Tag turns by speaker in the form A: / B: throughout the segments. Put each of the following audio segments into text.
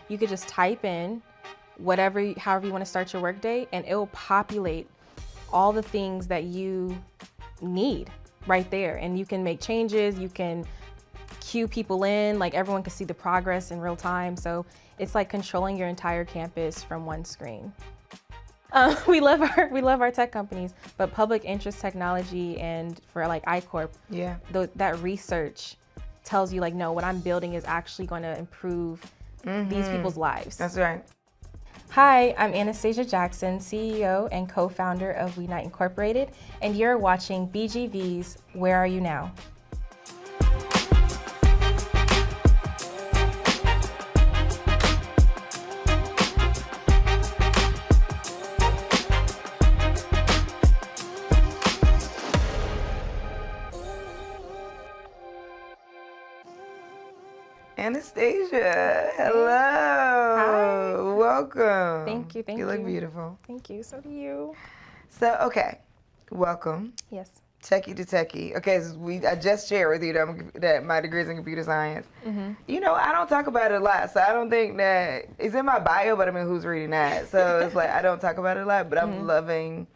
A: You could just type in however you want to start your workday, and it will populate all the things that you need right there. And you can make changes, you can queue people in, like everyone can see the progress in real time. So it's like controlling your entire campus from one screen. We love our tech companies, but public interest technology and for like I-Corp, that research tells you like, no, what I'm building is actually going to improve these people's lives.
B: That's right.
A: Hi, I'm Anastasia Jackson, CEO and co-founder of WeNite Incorporated, and you're watching BGV's Where Are You Now?
B: Anastasia, hello.
A: Hi.
B: Welcome.
A: Thank you.
B: You look beautiful.
A: Thank you, so do you.
B: So, okay, welcome.
A: Yes.
B: Techie to techie. Okay, so I just shared with you that my degree is in computer science. You know, I don't talk about it a lot, so I don't think that it's in my bio, but I mean, who's reading that? So it's like, I don't talk about it a lot, but I'm loving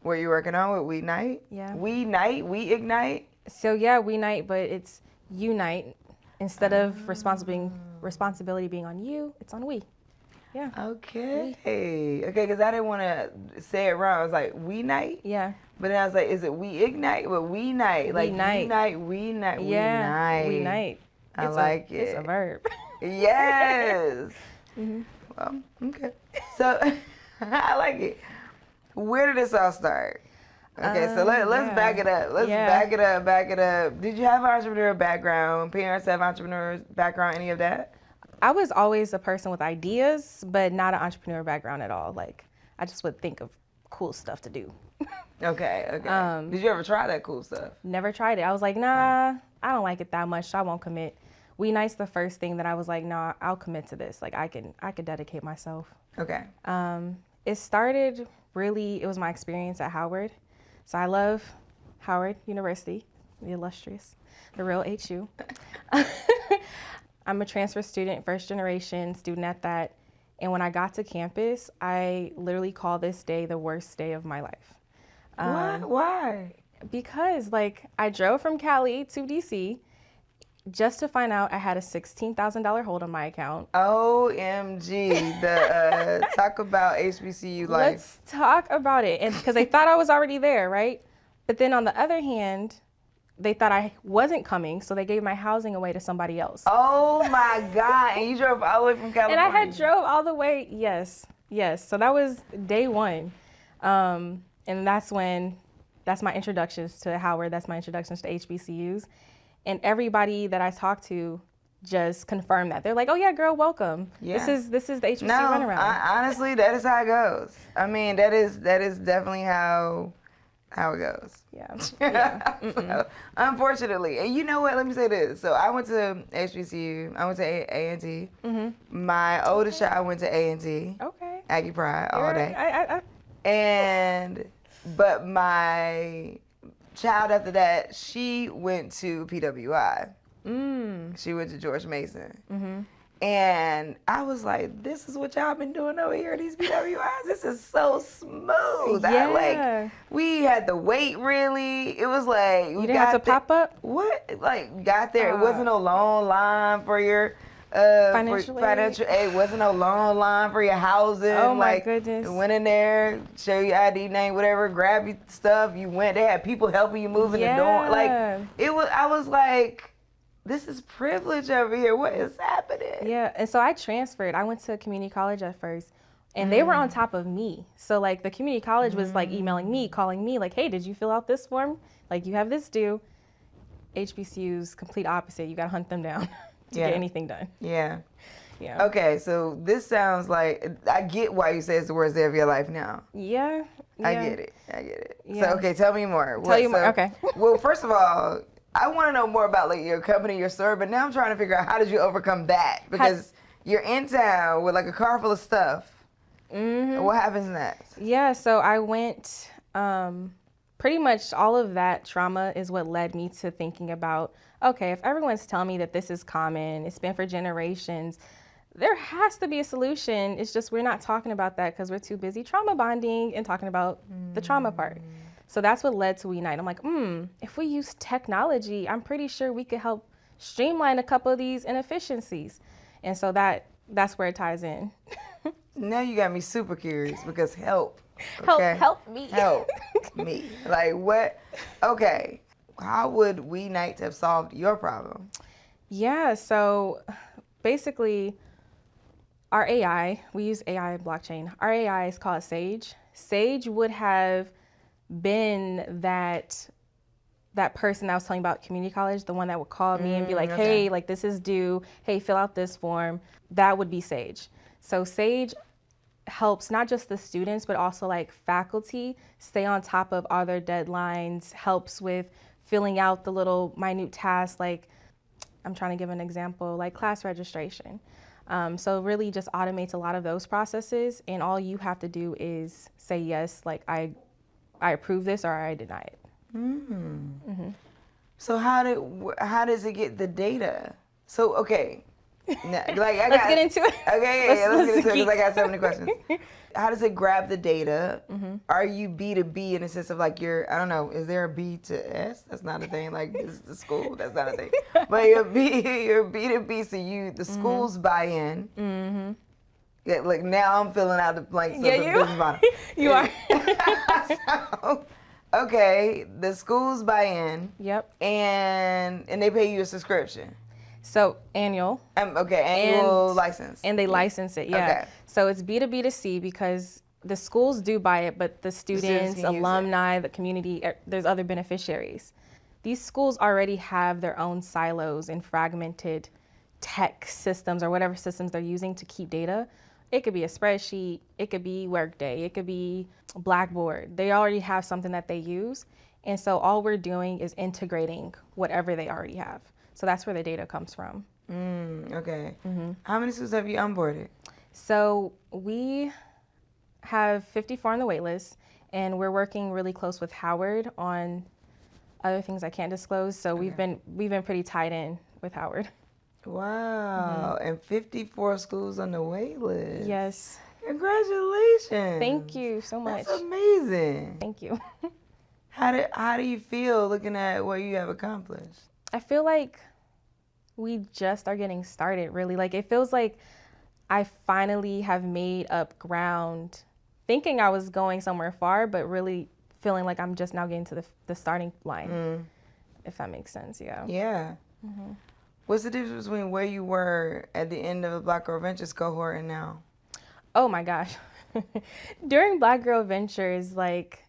B: what you're working on with WeNite.
A: Yeah.
B: WeNite, We Ignite.
A: So yeah, WeNite, but it's Unite. Instead of responsibility being on you, it's on we. Yeah.
B: Okay. Okay, because I didn't want to say it wrong. I was like, WeNite?
A: Yeah.
B: But then I was like, is it We Ignite? But WeNite. Like,
A: WeNite.
B: WeNite.
A: Yeah. WeNite.
B: I like it.
A: It's a verb.
B: Yes. Well, okay. So, I like it. Where did this all start? Okay, so let's back it up. Back it up. Did you have an entrepreneurial background? Parents have entrepreneurial background, any of that?
A: I was always a person with ideas, but not an entrepreneurial background at all. Like, I just would think of cool stuff to do.
B: Okay. Did you ever try that cool stuff?
A: Never tried it. I was like, nah, I don't like it that much, so I won't commit. WeNite's the first thing that I was like, nah, I'll commit to this. Like, I could dedicate myself.
B: Okay.
A: It started it was my experience at Howard. So I love Howard University, the illustrious, the real HU. I'm a transfer student, first generation student at that. And when I got to campus, I literally call this day the worst day of my life.
B: Why?
A: Because like I drove from Cali to DC just to find out I had a $16,000 hold on my account.
B: OMG, talk about HBCU life.
A: Let's talk about it. And because they thought I was already there, right? But then on the other hand, they thought I wasn't coming, so they gave my housing away to somebody else.
B: Oh my God, and you drove all the way from California?
A: And I had drove all the way, yes. So that was day one. And that's my introductions to Howard, that's my introductions to HBCUs. And everybody that I talked to just confirmed that. They're like, oh yeah, girl, welcome. Yeah. This is the HBCU runaround.
B: Honestly, that is how it goes. I mean, that is definitely how it goes.
A: Yeah.
B: So, unfortunately, and you know what? Let me say this. So I went to HBCU. I went to A&T. My oldest child went to A&T.
A: Okay.
B: Aggie Pride all day. But my child after that, she went to PWI. She went to George Mason. And I was like, this is what y'all been doing over here at these PWIs? This is so smooth.
A: Yeah.
B: We had to wait, really. It was like...
A: You didn't have to pop up?
B: What? Like, got there. It wasn't no long line for your...
A: financial
B: aid. It wasn't no long line for your housing.
A: Oh my goodness.
B: Went in there, show your ID name, whatever, grab your stuff. You went. They had people helping you move in the door. Like, I was like, this is privilege over here. What is happening?
A: Yeah, and so I transferred. I went to community college at first, and they were on top of me. So like the community college was like emailing me, calling me, like, hey, did you fill out this form? Like, you have this due. HBCUs, complete opposite. You got to hunt them down to get anything done.
B: Yeah.
A: Yeah.
B: Okay, so this sounds like, I get why you say it's the worst day of your life now.
A: Yeah.
B: I get it.
A: Yeah.
B: So, okay, tell me more.
A: Okay.
B: Well, first of all, I want to know more about like your company, your store, but now I'm trying to figure out how did you overcome that? Because you're in town with like a car full of stuff. What happens next?
A: Yeah, so I went, pretty much all of that trauma is what led me to thinking about, okay, if everyone's telling me that this is common, it's been for generations, there has to be a solution. It's just we're not talking about that because we're too busy trauma bonding and talking about the trauma part. So that's what led to WeNite. I'm like, if we use technology, I'm pretty sure we could help streamline a couple of these inefficiencies. And so that's where it ties in.
B: Now you got me super curious because help. Okay?
A: Help me.
B: Help me. Like what? Okay. How would WeNite have solved your problem?
A: Yeah, so basically our AI, we use AI and blockchain. Our AI is called Sage. Sage would have been that person that I was telling about community college, the one that would call me and be like, hey, like this is due. Hey, fill out this form. That would be Sage. So Sage helps not just the students, but also like faculty stay on top of all their deadlines, helps with filling out the little minute tasks. Like I'm trying to give an example, like class registration. So it really just automates a lot of those processes. And all you have to do is say, yes, like I approve this or I deny it.
B: So how does it get the data? So, okay.
A: Let's get into it.
B: Okay, let's get into it because I got so many questions. How does it grab the data? Are you B2B in the sense of like I don't know, is there a B to S? That's not a thing. Like this is the school, that's not a thing. But you're B2B, so the schools buy in. Yeah, like now I'm filling out the blanks.
A: Yeah, you are.
B: So, okay, the schools buy in.
A: Yep.
B: And they pay you a subscription.
A: So annual.
B: Annual license.
A: And they license it, yeah. Okay. So it's B2B to C because the schools do buy it, but the students alumni, the community, there's other beneficiaries. These schools already have their own silos and fragmented tech systems or whatever systems they're using to keep data. It could be a spreadsheet, it could be Workday, it could be Blackboard. They already have something that they use. And so all we're doing is integrating whatever they already have. So that's where the data comes from.
B: Okay. How many students have you onboarded?
A: So we have 54 on the wait list, and we're working really close with Howard on other things I can't disclose. So we've been pretty tied in with Howard.
B: Wow. And 54 schools on the wait list.
A: Yes.
B: Congratulations.
A: Thank you so much.
B: That's amazing.
A: Thank you.
B: How do you feel looking at what you have accomplished?
A: I feel like we just are getting started, really. Like, it feels like I finally have made up ground, thinking I was going somewhere far, but really feeling like I'm just now getting to the starting line, if that makes sense, yeah.
B: Yeah. What's the difference between where you were at the end of the Black Girl Ventures cohort and now?
A: Oh my gosh. During Black Girl Ventures, like,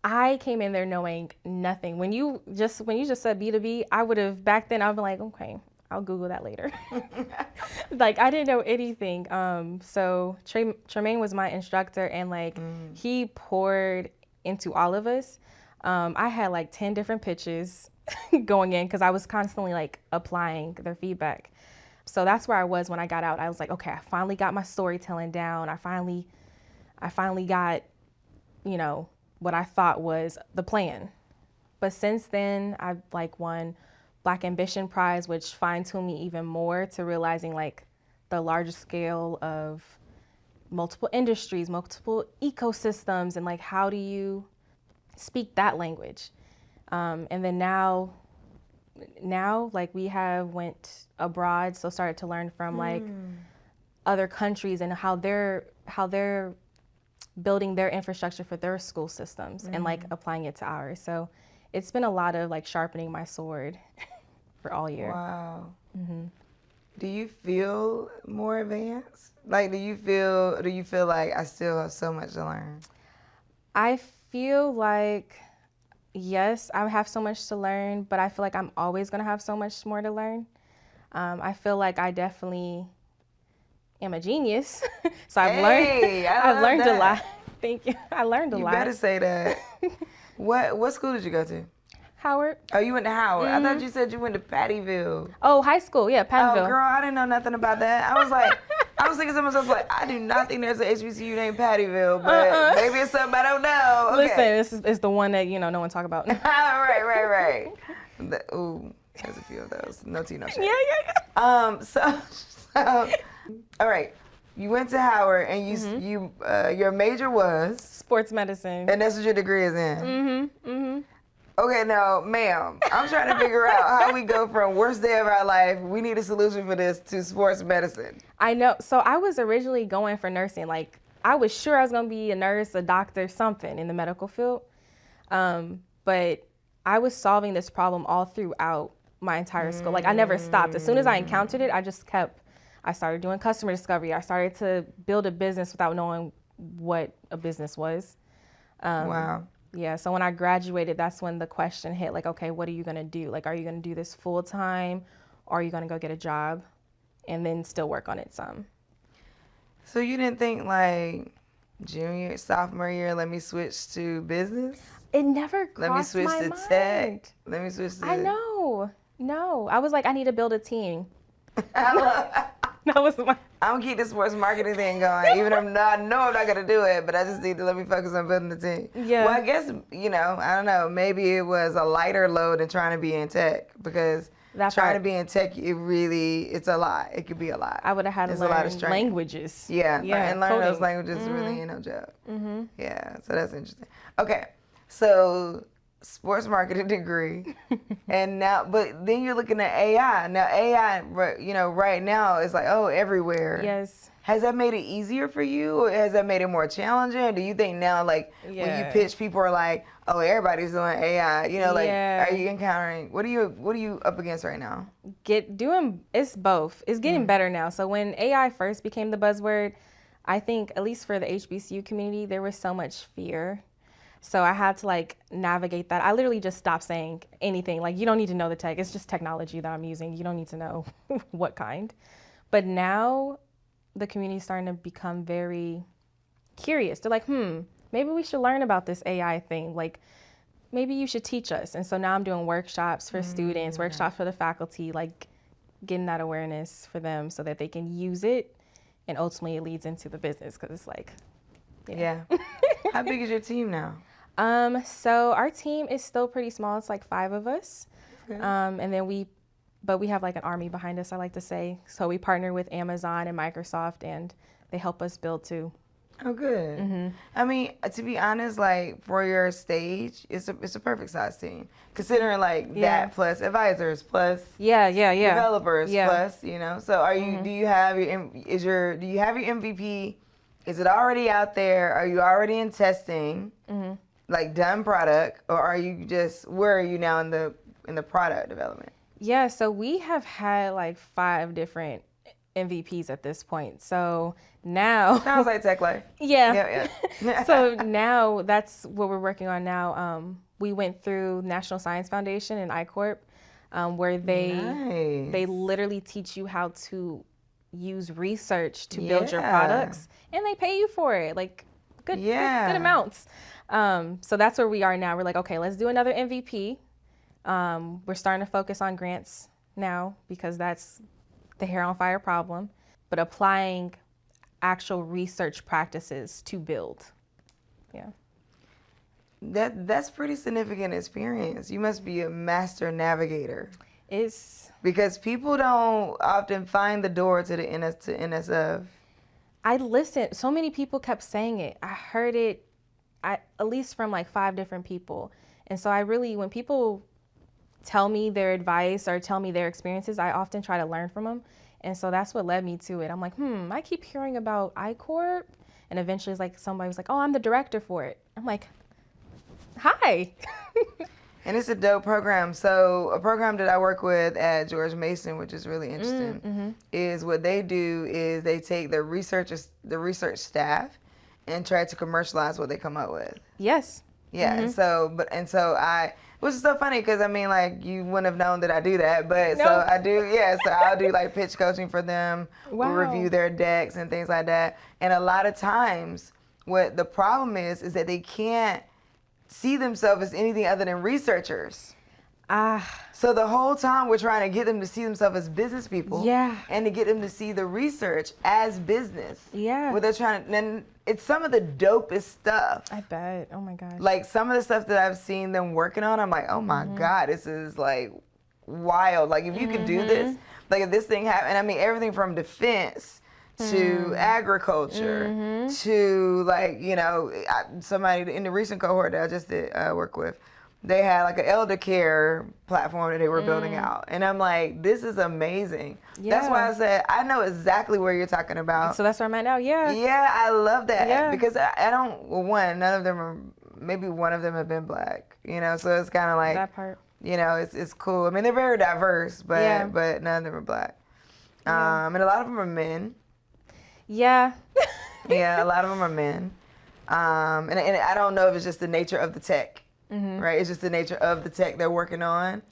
A: I came in there knowing nothing. When you just said B2B, I would have, back then, I would be like, okay, I'll Google that later. Like, I didn't know anything. So Tremaine was my instructor, and like, he poured into all of us. I had like 10 different pitches going in because I was constantly like applying their feedback. So that's where I was when I got out. I was like, okay, I finally got my storytelling down. I finally got, you know, what I thought was the plan. But since then, I've like won Black Ambition Prize, which fine-tuned me even more to realizing like the larger scale of multiple industries, multiple ecosystems, and like how do you speak that language? And then now like we have went abroad, so started to learn from like other countries and how they're building their infrastructure for their school systems and like applying it to ours. So it's been a lot of like sharpening my sword for all year.
B: Wow. Do you feel more advanced? Like, do you feel like I still have so much to learn?
A: I feel like, yes, I have so much to learn, but I feel like I'm always gonna have so much more to learn. I feel like I definitely am a genius. So I've learned a lot. Thank you. I learned a lot.
B: You better say that. What school did you go to?
A: Howard.
B: Oh, you went to Howard. I thought you said you went to Pattyville.
A: Oh, high school. Yeah, Pattyville.
B: Oh, girl, I didn't know nothing about that. I was thinking to myself, like, I do not think there's an HBCU named Pattyville, but maybe it's something I don't know. Okay.
A: Listen, this is the one that, you know, no one talk about.
B: Right. Ooh, there's a few of those. No tea, no shade.
A: Yeah.
B: So All right. You went to Howard, and your major was
A: sports medicine,
B: and that's what your degree is in. Okay, now, ma'am, I'm trying to figure out how we go from worst day of our life, we need a solution for this, to sports medicine.
A: I know. So I was originally going for nursing. Like, I was sure I was going to be a nurse, a doctor, something in the medical field. But I was solving this problem all throughout my entire school. Like, I never stopped. As soon as I encountered it, I started doing customer discovery. I started to build a business without knowing what a business was.
B: Wow.
A: Yeah, so when I graduated, that's when the question hit, like, okay, what are you going to do? Like, are you going to do this full time, or are you going to go get a job and then still work on it some?
B: So you didn't think, like, junior, sophomore year, let me switch to business?
A: It never crossed my mind.
B: Let me switch to tech. Let me switch to...
A: I know. No. I was like, I need to build a team. That was my...
B: I'm gonna keep the sports marketing thing going, even though I know I'm not gonna do it, but I just need to let me focus on building the team.
A: Yeah.
B: Well, I guess, I don't know, maybe it was a lighter load than trying to be in tech, because trying to be in tech, it's a lot. It could be a lot.
A: I would have had to learn languages.
B: Yeah, and learn
A: coding.
B: those languages really ain't no joke. Yeah, so that's interesting. Okay, so sports marketing degree, and now, but then you're looking at AI. Now AI, right now is like, everywhere.
A: Yes.
B: Has that made it easier for you, or has that made it more challenging? Or do you think now, like, when you pitch, people are like, oh, everybody's doing AI? Are you encountering, what are you up against right now? It's both. It's getting better now. So when AI first became the buzzword, I think, at least for the HBCU community, there was so much fear. So I had to, like, navigate that. I literally just stopped saying anything. Like, you don't need to know the tech. It's just technology that I'm using. You don't need to know what kind. But now the community is starting to become very curious. They're like, maybe we should learn about this AI thing. Like, maybe you should teach us. And so now I'm doing workshops for students, workshops for the faculty, like getting that awareness for them so that they can use it. And ultimately it leads into the business, because it's like, yeah. How big is your team now?
A: So our team is still pretty small. It's like 5 of us. Okay. And then we have like an army behind us, I like to say. So we partner with Amazon and Microsoft, and they help us build too.
B: Oh, good. I mean, to be honest, like, for your stage, it's a perfect size team, considering that plus advisors plus developers plus, So are you? Do you have your MVP? Is it already out there? Are you already in testing? Like, done product, or are you where are you now in the product development?
A: Yeah, so we have had like 5 different MVPs at this point. So now
B: sounds like tech life.
A: Yeah. So now that's what we're working on now. We went through National Science Foundation and I-Corp, where they literally teach you how to use research to build your products, and they pay you for it, like good amounts. So that's where we are now. We're like, okay, let's do another MVP. We're starting to focus on grants now, because that's the hair on fire problem, but applying actual research practices to build. Yeah.
B: That's pretty significant experience. You must be a master navigator. Because people don't often find the door to the NSF.
A: I listened. So many people kept saying it. I heard it at least from like 5 different people. And so when people tell me their advice or tell me their experiences, I often try to learn from them. And so that's what led me to it. I'm like, I keep hearing about I-Corp. And eventually it's like somebody was like, oh, I'm the director for it. I'm like, hi.
B: And it's a dope program. So a program that I work with at George Mason, which is really interesting, is what they do is they take the research staff and try to commercialize what they come up with.
A: Yes.
B: Yeah. Which is so funny, because I mean, like, you wouldn't have known that I do that, but so I do. Yeah. So I'll do like pitch coaching for them. Wow. We'll review their decks and things like that. And a lot of times, what the problem is that they can't see themselves as anything other than researchers. So the whole time we're trying to get them to see themselves as business people. Yeah. And to get them to see the research as business. Yeah. What they're trying to, and it's some of the dopest stuff.
A: I bet. Oh my gosh.
B: Like, some of the stuff that I've seen them working on, I'm like, oh my God, this is like wild. Like, if you could do this, like, if this thing happened, I mean, everything from defense to agriculture, to like, you know, somebody in the recent cohort that I just did work with, they had like an elder care platform that they were building out. And I'm like, this is amazing. Yeah. That's why I said, I know exactly where you're talking about.
A: So that's where I'm at now, yeah.
B: Yeah, I love that. Yeah. Because I don't, well, one, none of them are, maybe one of them have been black, you know, so it's kind of like, that part. You know, it's cool. I mean, they're very diverse, but none of them are black. Yeah. And a lot of them are men.
A: Yeah.
B: Yeah, a lot of them are men. And I don't know if it's just the nature of the tech, right? It's just the nature of the tech they're working on.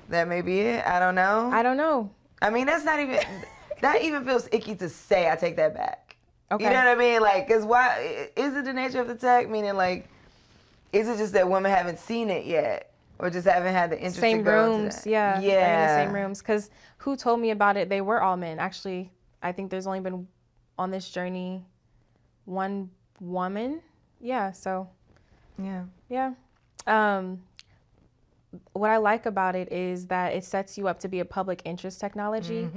B: That may be it. I don't know. I mean, that's not even, that even feels icky to say. I take that back. Okay. You know what I mean? Like, because why, is it the nature of the tech? Meaning, like, is it just that women haven't seen it yet? Or just haven't had the interest to go into that?
A: Yeah. Yeah. In the same rooms. Because who told me about it? They were all men. Actually, I think there's only been on this journey one woman. Yeah. So. Yeah. Yeah. What I like about it is that it sets you up to be a public interest technology.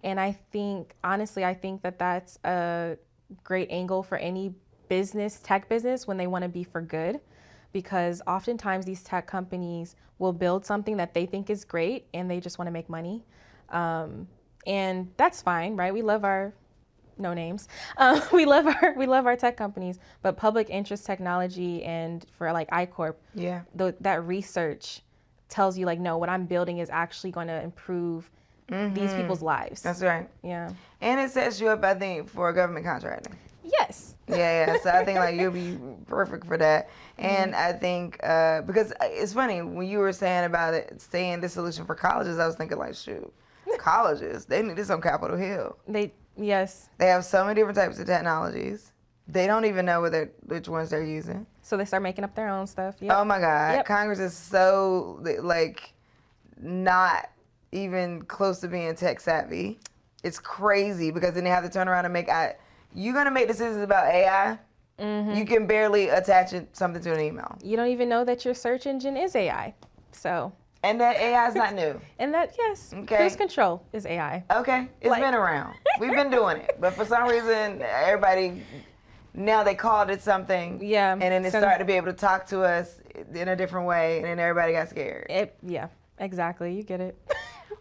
A: And I think, honestly, I think that that's a great angle for any business, tech business, when they want to be for good. Because oftentimes these tech companies will build something that they think is great and they just want to make money. And that's fine, right? We love our, no names. We love our tech companies, but public interest technology and for like iCorp, that research tells you like, no, what I'm building is actually going to improve these people's lives.
B: That's right.
A: Yeah.
B: And it sets you up, I think, for government contracting.
A: Yes.
B: Yeah. So I think like you'll be perfect for that. And I think because it's funny when you were saying about it, saying the solution for colleges, I was thinking like, shoot, colleges, they need this on Capitol Hill.
A: Yes.
B: They have so many different types of technologies. They don't even know which ones they're using.
A: So they start making up their own stuff. Yep.
B: Oh my God. Yep. Congress is so like not even close to being tech savvy. It's crazy because then they have to turn around and make you're going to make decisions about AI. You can barely attach something to an email.
A: You don't even know that your search engine is AI. So.
B: And that AI is not new.
A: And that, yes. Okay. Cruise control is AI.
B: Okay. It's been around. We've been doing it. But for some reason, everybody, now they called it something. Yeah. And then they started to be able to talk to us in a different way. And then everybody got scared.
A: Yeah, exactly. You get it.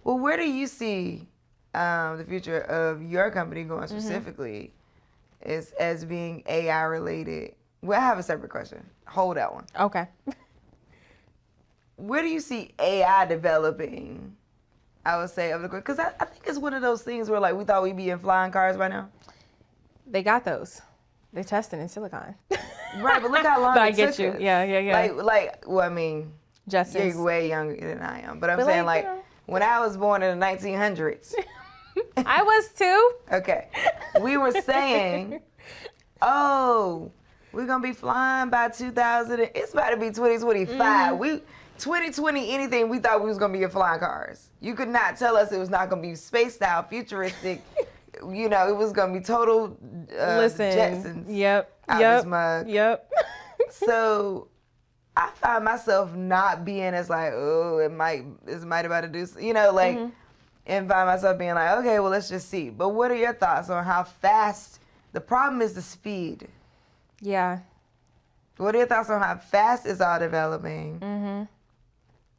B: Well, where do you see the future of your company going specifically? As being AI related? Well, I have a separate question. Hold that one.
A: Okay.
B: Where do you see AI developing? I would say, because I think it's one of those things where like we thought we'd be in flying cars by now.
A: They got those. They're testing in silicon.
B: Right, but look how long
A: I get you. Us. Yeah.
B: Well, I mean,
A: Justin's.
B: You're way younger than I am, but I'm saying like when I was born in the 1900s.
A: I was too.
B: Okay. We were saying, oh, we're going to be flying by 2000. It's about to be 2025. 2020, anything, we thought we was going to be in flying cars. You could not tell us it was not going to be space style, futuristic. You know, it was going to be total Jetsons.
A: Yep.
B: So I find myself not being as like, oh, it might about to do, you know, like, and find myself being like, okay, well, let's just see. But what are your thoughts on how fast, the problem is the speed.
A: Yeah.
B: What are your thoughts on how fast it's all developing?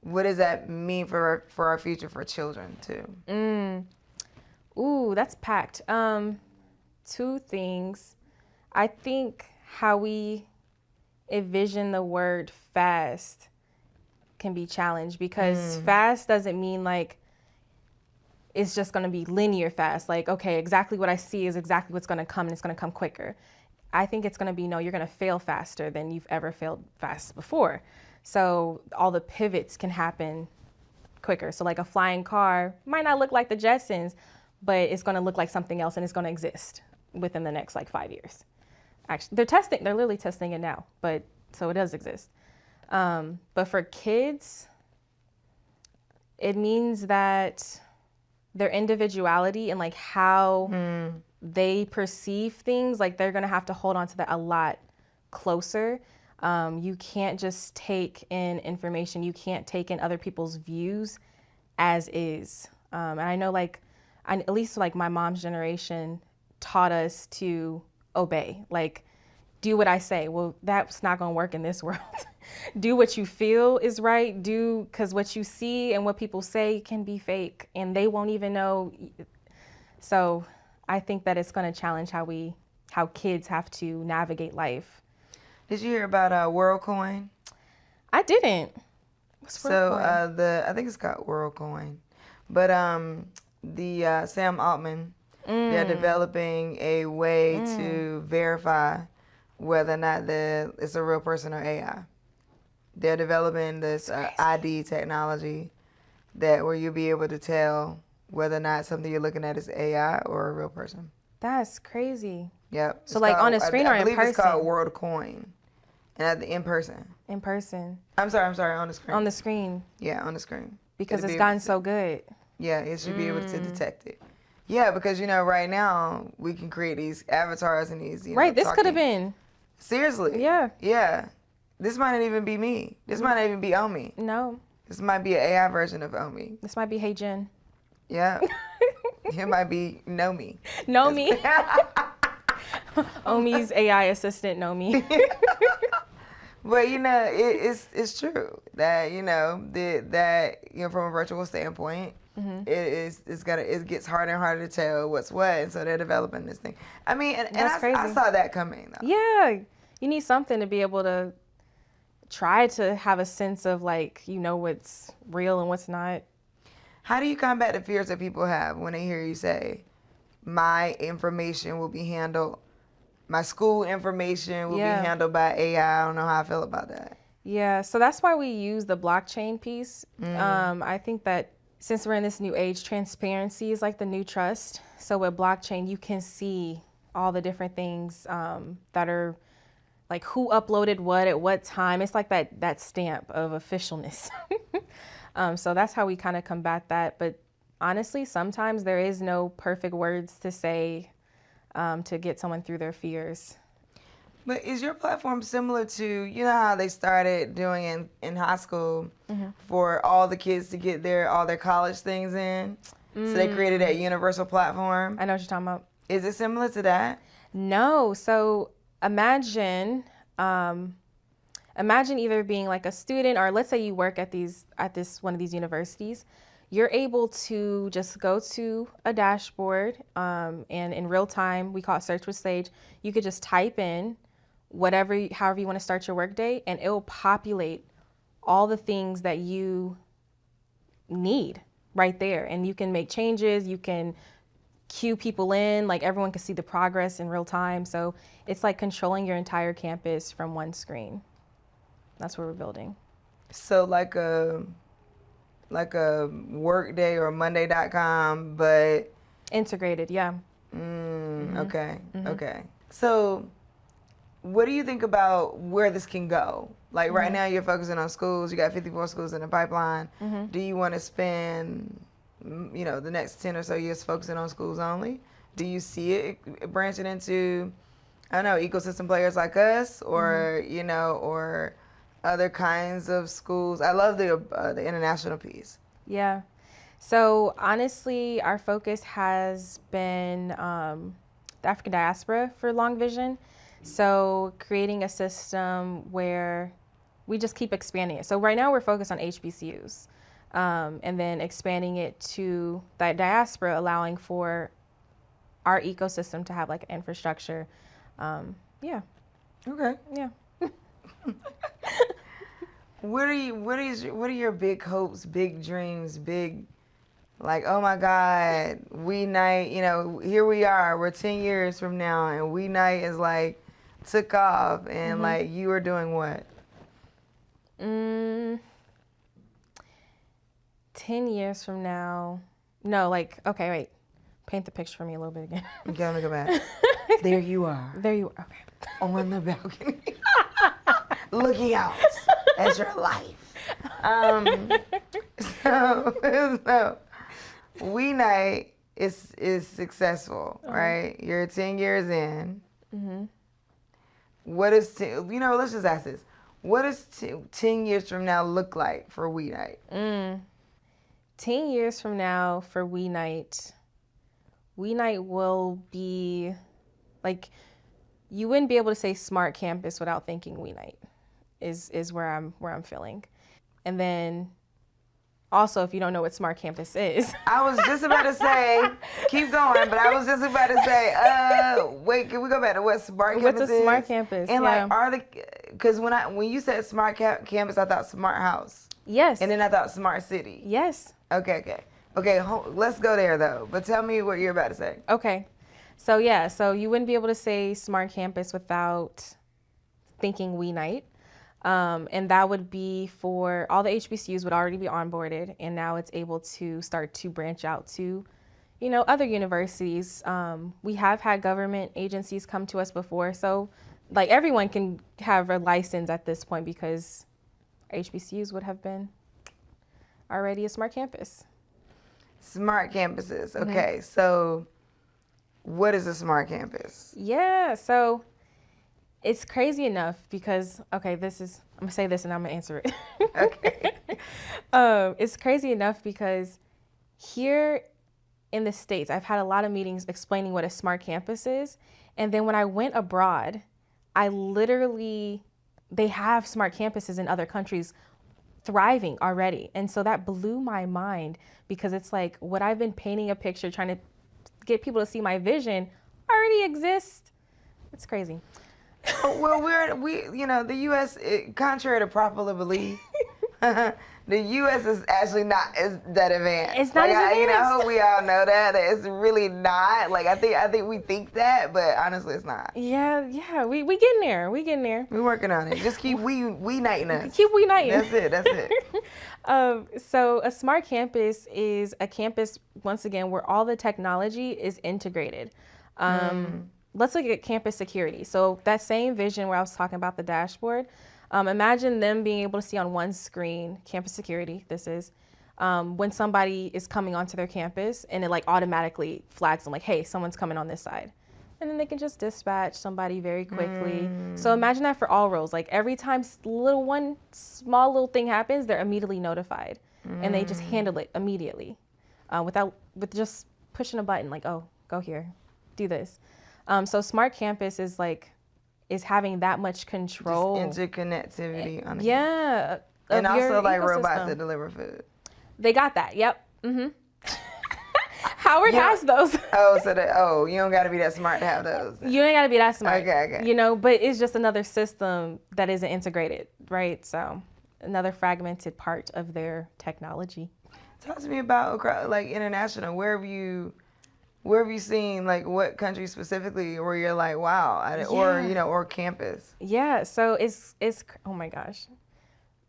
B: What does that mean for our future for children too?
A: Ooh, that's packed. Two things. I think how we envision the word fast can be challenged because fast doesn't mean like it's just going to be linear fast. Like, okay, exactly what I see is exactly what's going to come and it's going to come quicker. I think it's going to be, no, you're going to fail faster than you've ever failed fast before. So all the pivots can happen quicker. So like a flying car might not look like the Jetsons, but it's going to look like something else and it's going to exist within the next like 5 years. Actually, they're literally testing it now, but so it does exist. But for kids, it means that their individuality and like how they perceive things, like they're gonna have to hold on to that a lot closer. You can't just take in information. You can't take in other people's views as is. And I know like, at least like my mom's generation, taught us to obey. Like, do what I say. Well, that's not going to work in this world. Do what you feel is right. Because what you see and what people say can be fake, and they won't even know. So I think that it's going to challenge how kids have to navigate life.
B: Did you hear about WorldCoin?
A: I didn't. What's WorldCoin?
B: I think it's called WorldCoin, but the Sam Altman, they're developing a way to verify whether or not it's a real person or AI. They're developing this ID technology where you'll be able to tell whether or not something you're looking at is AI or a real person.
A: That's crazy.
B: Yep.
A: So like on a screen or in person?
B: I believe it's called WorldCoin. And in person.
A: In person.
B: I'm sorry, on the screen.
A: On the screen.
B: Yeah, on the screen.
A: Because it's gotten so good.
B: Yeah, it should be able to detect it. Yeah, because right now we can create these avatars and these
A: right, this could have been.
B: Seriously.
A: Yeah.
B: Yeah. This might not even be me. This might not even be Omi.
A: No.
B: This might be an AI version of Omi.
A: This might be Hey Jen.
B: Yeah. It might be Nomi.
A: Nomi. Omi's AI assistant, Nomi.
B: But it's true that from a virtual standpoint, it gets harder and harder to tell what's what, and so they're developing this thing. I mean, and I saw that coming though.
A: Yeah, you need something to be able to try to have a sense of what's real and what's not.
B: How do you combat the fears that people have when they hear you say, "My information will be handled"? My school information will be handled by AI. I don't know how I feel about that.
A: Yeah, so that's why we use the blockchain piece. I think that since we're in this new age, transparency is like the new trust. So with blockchain, you can see all the different things that are like who uploaded what at what time. It's like that stamp of officialness. So that's how we kind of combat that. But honestly, sometimes there is no perfect words to say to get someone through their fears.
B: But is your platform similar to, how they started doing in high school for all the kids to get all their college things in? So they created that universal platform?
A: I know what you're talking about.
B: Is it similar to that?
A: No. So imagine either being like a student, or let's say you work at this one of these universities. You're able to just go to a dashboard, and in real time, we call it Search with Sage. You could just type in however you want to start your workday, and it will populate all the things that you need right there. And you can make changes. You can queue people in. Like everyone can see the progress in real time. So it's like controlling your entire campus from one screen. That's what we're building.
B: So like a Workday or Monday.com, but
A: integrated, yeah.
B: Okay. Okay. So what do you think about where this can go? Like right now you're focusing on schools. You got 54 schools in the pipeline. Do you want to spend, the next 10 or so years focusing on schools only? Do you see it branching into, I don't know, ecosystem players like us, or, or other kinds of schools? I love the international piece.
A: Yeah. So honestly, our focus has been the African diaspora for Long Vision. So creating a system where we just keep expanding it. So right now we're focused on HBCUs, and then expanding it to the diaspora, allowing for our ecosystem to have like infrastructure. Yeah.
B: Okay.
A: Yeah.
B: What are your big hopes, big dreams, oh my God, WeNite, here we are, we're 10 years from now, and WeNite is like took off, and like you are doing what?
A: 10 years from now. No, okay, wait. Paint the picture for me a little bit again.
B: Okay, let me go back. There you are.
A: There you are. Okay.
B: On the balcony. Looking out at your life. So WeNite is successful, right? You're 10 years in. What is, let's just ask this. What does 10 years from now look like for WeNite?
A: 10 years from now for WeNite WeNite will be like, you wouldn't be able to say smart campus without thinking WeNite is where I'm feeling. And then also, if you don't know what smart campus is.
B: I was just about to say, keep going, but I was just about to say, wait, can we go back to what smart campus is?
A: What's a smart campus?
B: And because when you said smart campus, I thought smart house.
A: Yes.
B: And then I thought smart city.
A: Yes.
B: Okay, let's go there though. But tell me what you're about to say.
A: Okay. So yeah, so you wouldn't be able to say smart campus without thinking WeNite. And that would be for all the HBCUs would already be onboarded, and now it's able to start to branch out to, other universities. We have had government agencies come to us before, so like everyone can have a license at this point because HBCUs would have been already a smart campus.
B: Smart campuses. Okay, so what is a smart campus?
A: Yeah, so it's crazy enough because, I'm going to say this and I'm going to answer it.
B: Okay.
A: It's crazy enough because here in the States, I've had a lot of meetings explaining what a smart campus is. And then when I went abroad, they have smart campuses in other countries thriving already. And so that blew my mind because it's like what I've been painting a picture, trying to get people to see my vision already exists. It's crazy.
B: Well, the U.S., contrary to popular belief, the U.S. is actually not that advanced.
A: It's not as advanced.
B: We all know that it's really not. Like I think we think that, but honestly, it's not.
A: Yeah, we getting there.
B: We're working on it. Just keep WeNiting us.
A: Keep WeNiting.
B: That's it.
A: So a smart campus is a campus, once again, where all the technology is integrated. Let's look at campus security. So that same vision where I was talking about the dashboard, imagine them being able to see on one screen, campus security, this is, when somebody is coming onto their campus and it like automatically flags them like, hey, someone's coming on this side. And then they can just dispatch somebody very quickly. So imagine that for all roles. Like every time one small little thing happens, they're immediately notified and they just handle it immediately with just pushing a button like, oh, go here, do this. So smart campus is having that much control.
B: Just interconnectivity on it.
A: Yeah.
B: And also like
A: ecosystem.
B: robots that deliver food.
A: They got that. Yep. Howard has those.
B: You don't got to be that smart to have those.
A: You ain't got to be that smart.
B: Okay.
A: But it's just another system that isn't integrated, right? So another fragmented part of their technology.
B: Talk to me about like international. Where have you seen, like, what country specifically where you're like, wow, or campus? Yeah,
A: so it's oh my gosh.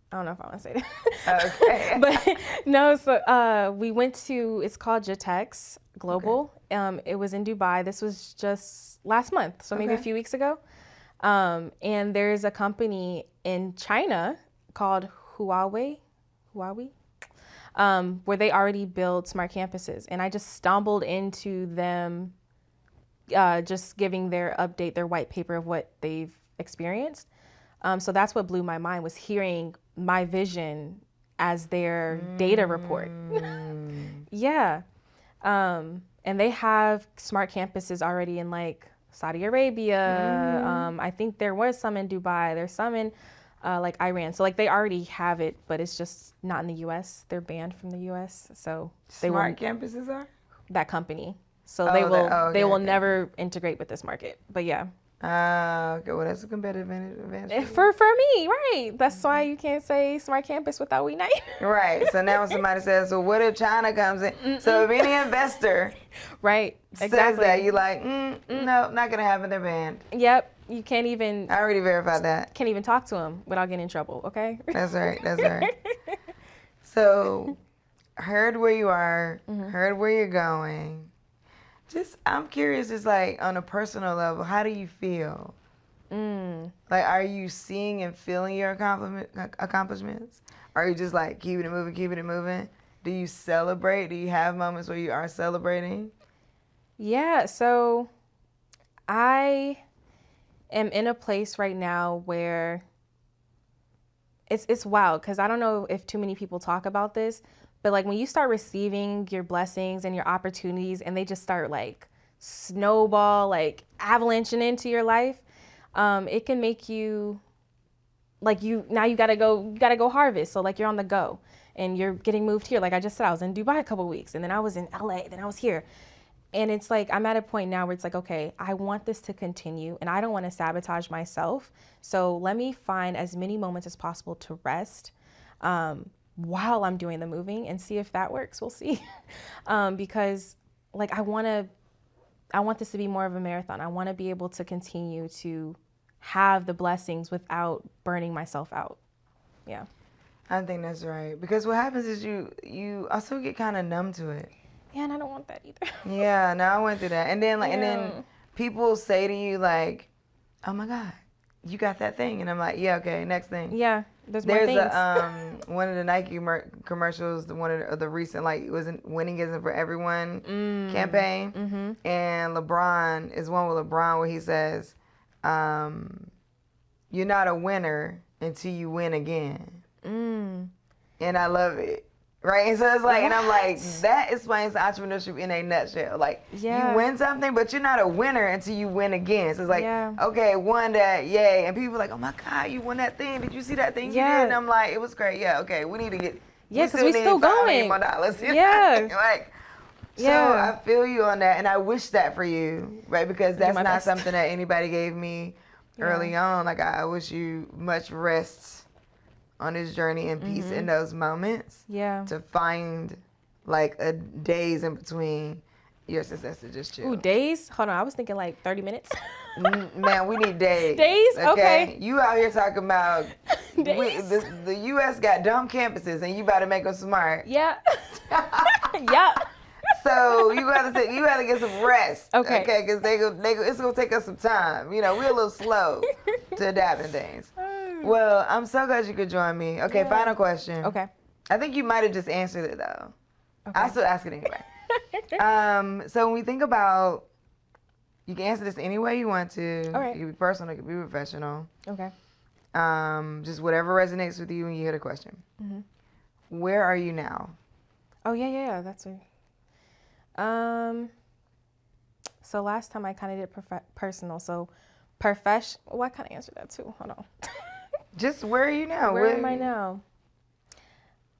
A: I don't know if I want to say that.
B: Okay.
A: But no, so we went to, it's called JITEX Global. Okay. It was in Dubai. This was just last month, so maybe a few weeks ago. And there's a company in China called Huawei, where they already build smart campuses. And I just stumbled into them just giving their white paper of what they've experienced. So that's what blew my mind, was hearing my vision as their data report. Yeah. And they have smart campuses already in like Saudi Arabia. I think there was some in Dubai. There's some in like Iran. So like they already have it, but it's just not in the US. They're banned from the US. So
B: smart campuses are?
A: That company. So they will never integrate with this market. But yeah.
B: Okay, well that's a competitive advantage.
A: For me, right. That's why you can't say smart campus without WeNite.
B: Right. So now when somebody says, so what if China comes in? So if any investor says that, you're like, no, not going to happen, they're banned.
A: Yep. You can't even.
B: I already verified that.
A: Can't even talk to them without getting in trouble, okay?
B: That's right. So, heard where you are, heard where you're going. I'm curious, just like on a personal level, how do you feel? Like, are you seeing and feeling your accomplishments? Are you just like keeping it moving? Do you celebrate? Do you have moments where you are celebrating?
A: Yeah, so I am in a place right now where it's wild, because I don't know if too many people talk about this, But like when you start receiving your blessings and your opportunities and they just start like snowball, like avalanching into your life, it can make you like you gotta go harvest. So like you're on the go and you're getting moved here. Like I just said, I was in Dubai a couple weeks and then I was in LA, then I was here. And it's like, I'm at a point now where it's like, okay, I want this to continue and I don't want to sabotage myself. So let me find as many moments as possible to rest while I'm doing the moving and see if that works. We'll see. Because like, I want this to be more of a marathon. I want to be able to continue to have the blessings without burning myself out. Yeah.
B: I think that's right. Because what happens is you also get kind of numb to it.
A: Yeah, and I don't want that either.
B: Yeah, no, I went through that. And then and then people say to you like, "Oh my God, you got that thing." And I'm like, "Yeah, okay, next thing."
A: Yeah, there's more things.
B: One of the Nike commercials, one of the recent, like, it was Winning Isn't For Everyone campaign. Mm-hmm. And LeBron is one with LeBron where he says, "You're not a winner until you win again." And I love it. Right? And so it's like, and I'm like, that explains entrepreneurship in a nutshell. Like, you win something, but you're not a winner until you win again. So it's like, okay, won that, yay. And people are like, oh my God, you won that thing. Did you see that thing you did? And I'm like, it was great. Yeah, okay, we need to get,
A: because we still going.
B: More dollars. Like, so I feel you on that. And I wish that for you, right? Because that's not something that anybody gave me early on. Like, I wish you much rest on this journey and peace in those moments. Yeah. To find like a days in between your success to just chill.
A: Ooh, days? Hold on, I was thinking like 30 minutes.
B: Man, we need days.
A: Days? Okay.
B: You out here talking about the U.S. got dumb campuses and you about to make them smart.
A: Yeah. Yeah.
B: So you gotta get some rest. Okay. Okay, because it's gonna take us some time. You know, we're a little slow to adapting things. Well, I'm so glad you could join me. Okay, final question. Okay. I think you might have just answered it though. Okay. I'll still ask it anyway. So when we think about, you can answer this any way you want to. All right. It could be personal, it could be professional. Okay. Just whatever resonates with you when you hear the question. Mm-hmm. Where are you now?
A: Oh yeah, that's it. So last time I kind of did personal. So well, I kind of answered that too. Hold on.
B: Just where are you now?
A: Where am I now?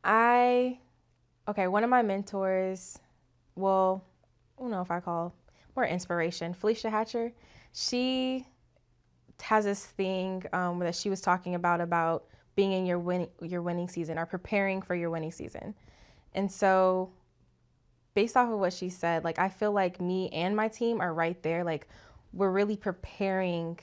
A: One of my mentors, well, I don't know if I call more inspiration, Felicia Hatcher. She has this thing that she was talking about being in your winning season or preparing for your winning season. And so based off of what she said, like, I feel like me and my team are right there. Like, we're really preparing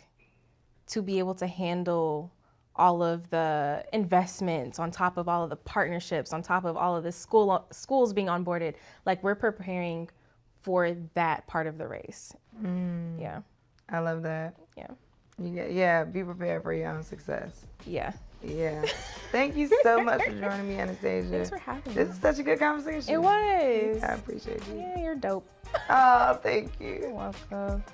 A: to be able to handle all of the investments, on top of all of the partnerships, on top of all of the schools being onboarded. Like, we're preparing for that part of the race. Yeah.
B: I love that. Yeah. Be prepared for your own success. Yeah. Thank you so much for joining me, Anastasia.
A: Thanks for having me.
B: This is such a good conversation.
A: It was.
B: I appreciate you.
A: Yeah, you're dope.
B: Oh, thank you.
A: You're welcome.